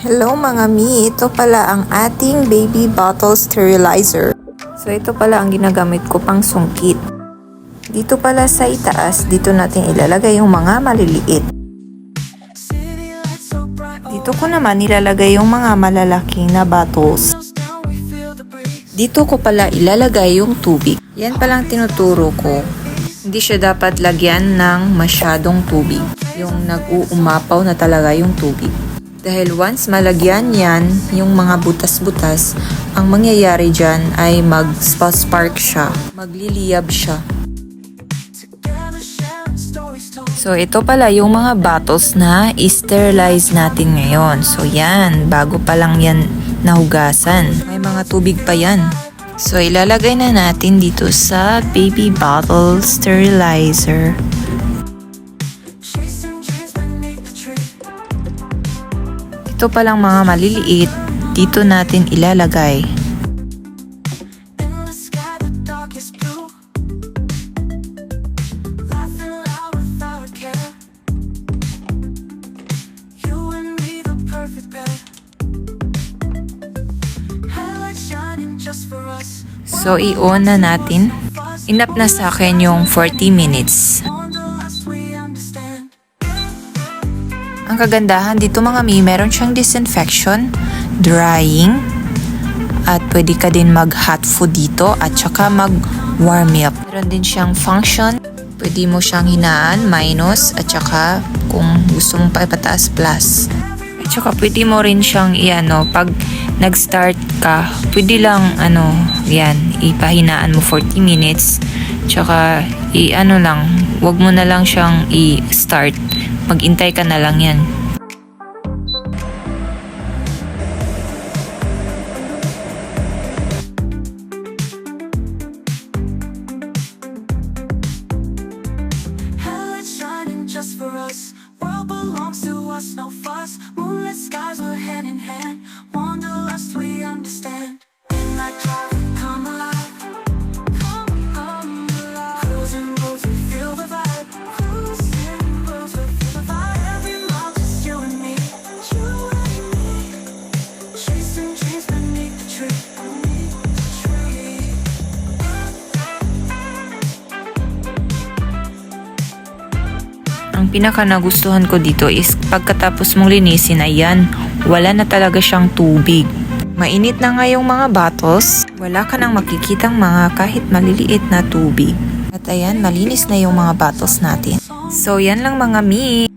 Hello mga mi, ito pala ang ating baby bottle sterilizer. So ito pala ang ginagamit ko pang sungkit. Dito pala sa itaas, dito natin ilalagay yung mga maliliit. Dito ko naman ilalagay yung mga malalaking na bottles. Dito ko pala ilalagay yung tubig. Yan palang tinuturo ko. Hindi siya dapat lagyan ng masyadong tubig. Yung nag-uumapaw na talaga yung tubig. Dahil once malagyan yan, yung mga butas-butas, ang mangyayari dyan ay mag-spark siya, magliliyab siya. So ito pala yung mga bottles na i-sterilize natin ngayon. So yan, bago pa lang yan nahugasan. May mga tubig pa yan. So ilalagay na natin dito sa baby bottle sterilizer. Ito palang mga maliliit, dito natin ilalagay. So i-on na natin. Enough na sa akin yung 40 minutes. Ang kagandahan dito mga mi, meron siyang disinfection, drying, at pwede ka din mag-hot food dito at saka mag-warm up. Meron din siyang function, pwede mo siyang hinaan, minus, at saka kung gusto mong paipataas, plus. At saka pwede mo rin siyang pag nag-start ka, pwede lang yan, ipahinaan mo 40 minutes. Tsaka wag mo na lang siyang i-start. Mag-intay ka na lang yan. Just for us, world belongs to us, no fuss. Moonlit skies were hand in hand. Wanderlust we understand. Midnight drive, come alive. Come alive. Cruising roads, we feel the vibe. Cruising roads, we feel the vibe. Every mile, just you and me. You and me. Chasing dreams beneath the tree. Beneath the tree. Ang pinaka nagustuhan ko dito is pagkatapos mong linisin, ayan, wala na talaga siyang tubig. Mainit na nga yung mga bottles, wala ka nang makikitang mga kahit maliliit na tubig. At ayan, malinis na yung mga bottles natin. So yan lang mga mi.